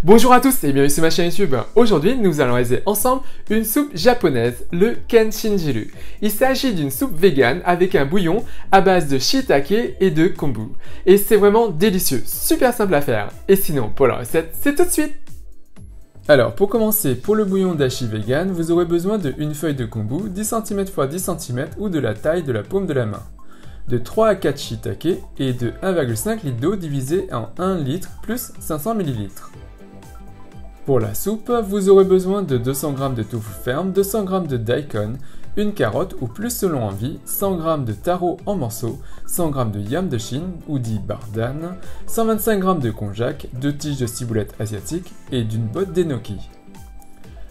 Bonjour à tous et bienvenue sur ma chaîne YouTube. Aujourd'hui, nous allons réaliser ensemble une soupe japonaise, le Kenshinjiru. Il s'agit d'une soupe vegan avec un bouillon à base de shiitake et de kombu. Et c'est vraiment délicieux, super simple à faire. Et sinon, pour la recette, c'est tout de suite. Alors, pour commencer, pour le bouillon d'ashi vegan, vous aurez besoin de une feuille de kombu, 10 cm x 10 cm ou de la taille de la paume de la main, de 3 à 4 shiitake et de 1,5 litre d'eau divisé en 1 litre plus 500 ml. Pour la soupe, vous aurez besoin de 200 g de tofu ferme, 200 g de daikon, une carotte ou plus selon envie, 100 g de taro en morceaux, 100 g de yam de Chine ou dit bardan, 125 g de konjac, 2 tiges de ciboulette asiatique et d'une botte d'enoki.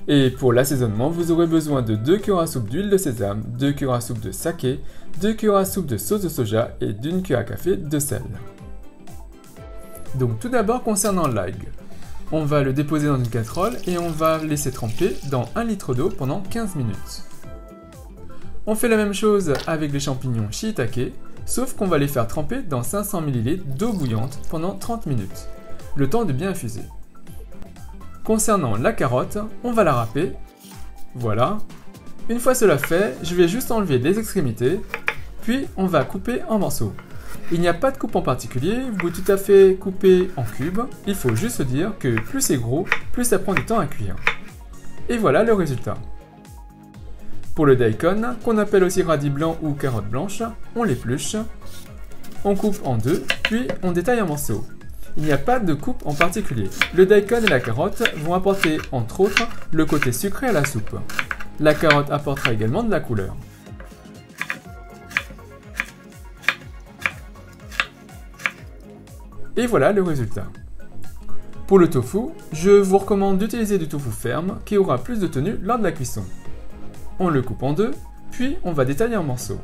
Et pour l'assaisonnement, vous aurez besoin de 2 cuillères à soupe d'huile de sésame, 2 cuillères à soupe de saké, 2 cuillères à soupe de sauce de soja et d'une cuillère à café de sel. Donc tout d'abord concernant l'ail. On va le déposer dans une casserole et on va laisser tremper dans 1 litre d'eau pendant 15 minutes. On fait la même chose avec les champignons shiitake, sauf qu'on va les faire tremper dans 500 ml d'eau bouillante pendant 30 minutes, le temps de bien infuser. Concernant la carotte, on va la râper, voilà. Une fois cela fait, je vais juste enlever les extrémités, puis on va couper en morceaux. Il n'y a pas de coupe en particulier, vous pouvez tout à fait couper en cubes, il faut juste se dire que plus c'est gros, plus ça prend du temps à cuire. Et voilà le résultat. Pour le daikon, qu'on appelle aussi radis blanc ou carotte blanche, on l'épluche, on coupe en deux, puis on détaille en morceaux. Il n'y a pas de coupe en particulier. Le daikon et la carotte vont apporter entre autres le côté sucré à la soupe. La carotte apportera également de la couleur. Et voilà le résultat. Pour le tofu, je vous recommande d'utiliser du tofu ferme qui aura plus de tenue lors de la cuisson. On le coupe en deux, puis on va détailler en morceaux.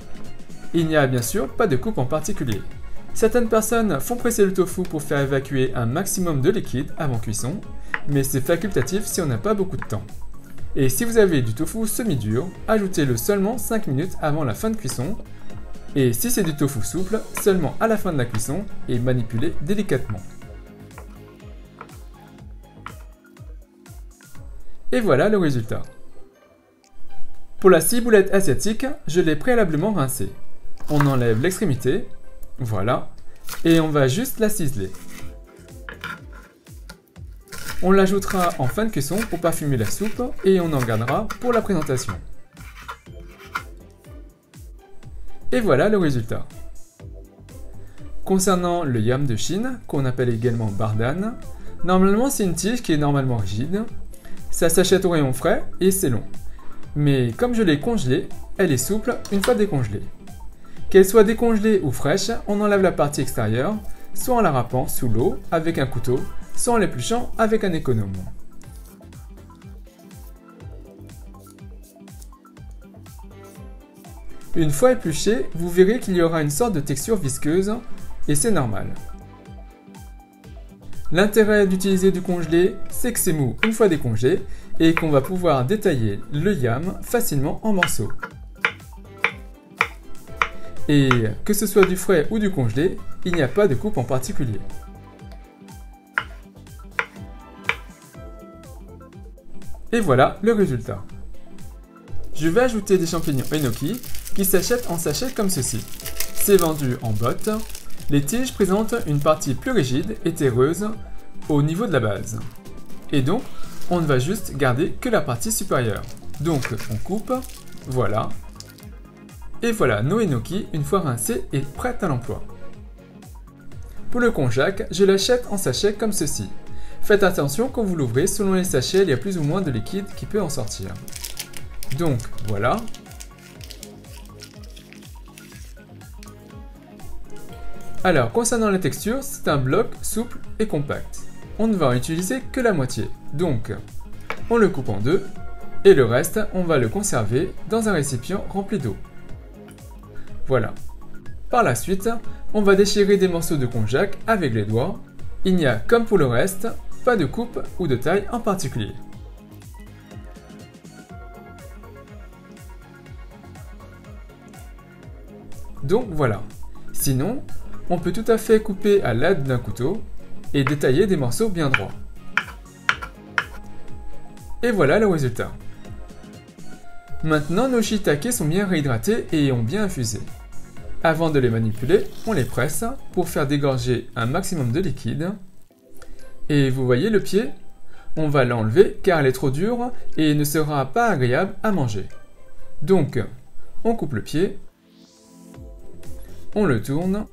Il n'y a bien sûr pas de coupe en particulier. Certaines personnes font presser le tofu pour faire évacuer un maximum de liquide avant cuisson, mais c'est facultatif si on n'a pas beaucoup de temps. Et si vous avez du tofu semi-dur, ajoutez-le seulement 5 minutes avant la fin de cuisson. Et si c'est du tofu souple, seulement à la fin de la cuisson et manipulez délicatement. Et voilà le résultat. Pour la ciboulette asiatique, je l'ai préalablement rincée. On enlève l'extrémité, voilà, et on va juste la ciseler. On l'ajoutera en fin de cuisson pour parfumer la soupe et on en gardera pour la présentation. Et voilà le résultat. Concernant le yam de Chine, qu'on appelle également bardan, normalement c'est une tige qui est normalement rigide, ça s'achète au rayon frais et c'est long. Mais comme je l'ai congelée, elle est souple une fois décongelée. Qu'elle soit décongelée ou fraîche, on enlève la partie extérieure, soit en la râpant sous l'eau avec un couteau, soit en l'épluchant avec un économe. Une fois épluché, vous verrez qu'il y aura une sorte de texture visqueuse, et c'est normal. L'intérêt d'utiliser du congelé, c'est que c'est mou une fois décongelé, et qu'on va pouvoir détailler le yam facilement en morceaux. Et que ce soit du frais ou du congelé, il n'y a pas de coupe en particulier. Et voilà le résultat. Je vais ajouter des champignons enoki qui s'achètent en sachet comme ceci. C'est vendu en bottes. Les tiges présentent une partie plus rigide et terreuse au niveau de la base. Et donc, on ne va juste garder que la partie supérieure. Donc, on coupe, voilà. Et voilà nos enoki une fois rincés et prêts à l'emploi. Pour le konjac, je l'achète en sachet comme ceci. Faites attention quand vous l'ouvrez, selon les sachets, il y a plus ou moins de liquide qui peut en sortir. Donc, voilà. Alors, concernant la texture, c'est un bloc souple et compact. On ne va en utiliser que la moitié. Donc, on le coupe en deux, et le reste, on va le conserver dans un récipient rempli d'eau. Voilà. Par la suite, on va déchirer des morceaux de konjac avec les doigts. Il n'y a, comme pour le reste, pas de coupe ou de taille en particulier. Donc voilà. Sinon, on peut tout à fait couper à l'aide d'un couteau et détailler des morceaux bien droits. Et voilà le résultat. Maintenant, nos shiitake sont bien réhydratés et ont bien infusé. Avant de les manipuler, on les presse pour faire dégorger un maximum de liquide. Et vous voyez le pied? On va l'enlever car elle est trop dure et ne sera pas agréable à manger. Donc, on coupe le pied, on le tourne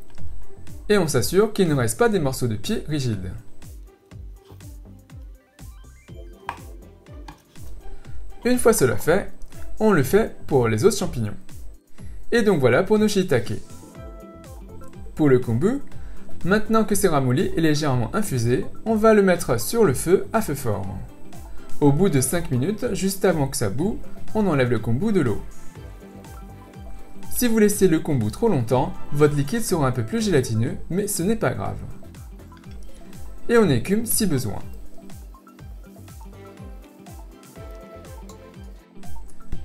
et on s'assure qu'il ne reste pas des morceaux de pied rigides. Une fois cela fait, on le fait pour les autres champignons. Et donc voilà pour nos shiitake. Pour le kombu, maintenant que c'est ramolli et légèrement infusé, on va le mettre sur le feu à feu fort. Au bout de 5 minutes, juste avant que ça bout, on enlève le kombu de l'eau. Si vous laissez le kombu trop longtemps, votre liquide sera un peu plus gélatineux, mais ce n'est pas grave. Et on écume si besoin.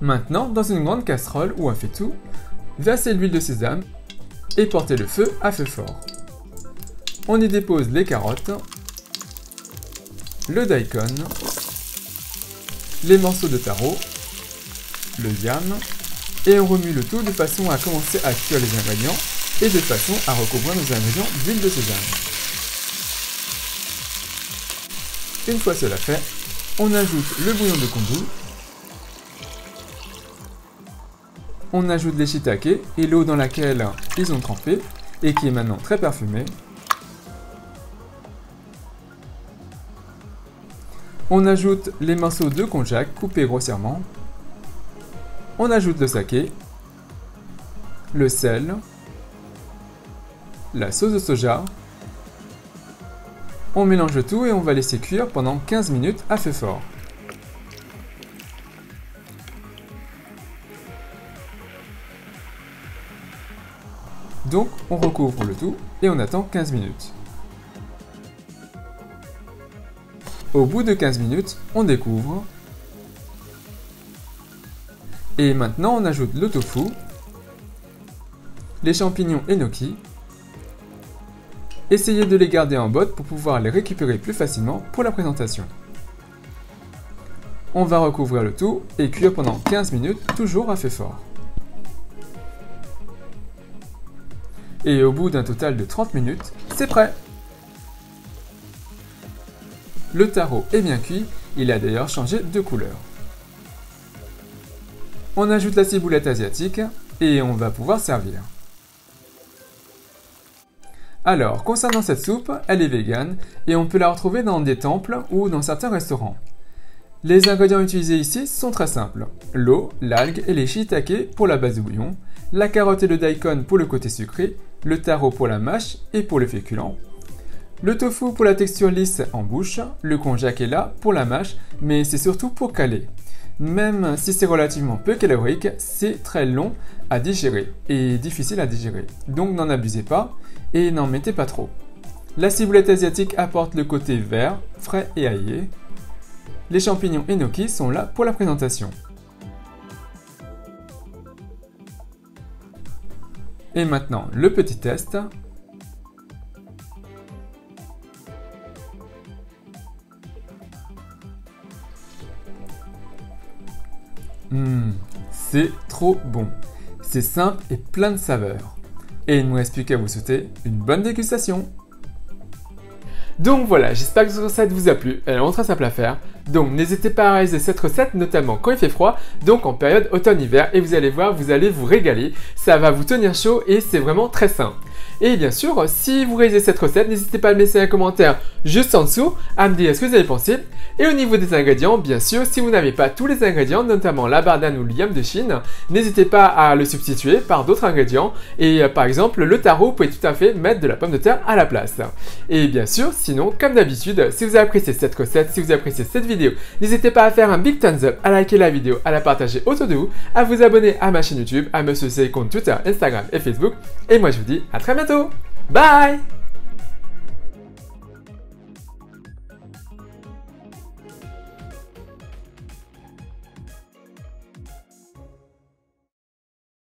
Maintenant, dans une grande casserole ou un faitout, versez l'huile de sésame et portez le feu à feu fort. On y dépose les carottes, le daikon, les morceaux de taro, le yam, et on remue le tout de façon à commencer à cuire les ingrédients et de façon à recouvrir nos ingrédients d'huile de sésame. Une fois cela fait, on ajoute le bouillon de kombu, on ajoute les shiitake et l'eau dans laquelle ils ont trempé et qui est maintenant très parfumée. On ajoute les morceaux de konjac coupés grossièrement. On ajoute le saké, le sel, la sauce de soja. On mélange le tout et on va laisser cuire pendant 15 minutes à feu fort. Donc, on recouvre le tout et on attend 15 minutes. Au bout de 15 minutes, on découvre. Et maintenant, on ajoute le tofu, les champignons enoki. Essayez de les garder en botte pour pouvoir les récupérer plus facilement pour la présentation. On va recouvrir le tout et cuire pendant 15 minutes, toujours à feu fort. Et au bout d'un total de 30 minutes, c'est prêt! Le taro est bien cuit, il a d'ailleurs changé de couleur. On ajoute la ciboulette asiatique et on va pouvoir servir. Alors, concernant cette soupe, elle est végane et on peut la retrouver dans des temples ou dans certains restaurants. Les ingrédients utilisés ici sont très simples. L'eau, l'algue et les shiitake pour la base du bouillon, la carotte et le daikon pour le côté sucré, le taro pour la mâche et pour le féculent, le tofu pour la texture lisse en bouche, le konjac est là pour la mâche, mais c'est surtout pour caler. Même si c'est relativement peu calorique, c'est très long à digérer et difficile à digérer. Donc n'en abusez pas et n'en mettez pas trop. La ciboulette asiatique apporte le côté vert, frais et aillé. Les champignons enoki sont là pour la présentation. Et maintenant, le petit test. C'est trop bon. C'est simple et plein de saveurs. Et il ne me reste plus qu'à vous souhaiter une bonne dégustation. Donc voilà, j'espère que cette recette vous a plu, elle est vraiment très simple à faire. Donc n'hésitez pas à réaliser cette recette, notamment quand il fait froid, donc en période automne-hiver, et vous allez voir, vous allez vous régaler. Ça va vous tenir chaud et c'est vraiment très sain. Et bien sûr, si vous réalisez cette recette, n'hésitez pas à me laisser un commentaire juste en dessous, à me dire ce que vous avez pensé. Et au niveau des ingrédients, bien sûr, si vous n'avez pas tous les ingrédients, notamment la bardane ou le yam de Chine, n'hésitez pas à le substituer par d'autres ingrédients. Et par exemple, le taro, vous pouvez tout à fait mettre de la pomme de terre à la place. Et bien sûr, sinon, comme d'habitude, si vous avez apprécié cette recette, si vous avez apprécié cette vidéo, n'hésitez pas à faire un big thumbs up, à liker la vidéo, à la partager autour de vous, à vous abonner à ma chaîne YouTube, à me suivre sur les comptes Twitter, Instagram et Facebook. Et moi, je vous dis à très bientôt. Bye!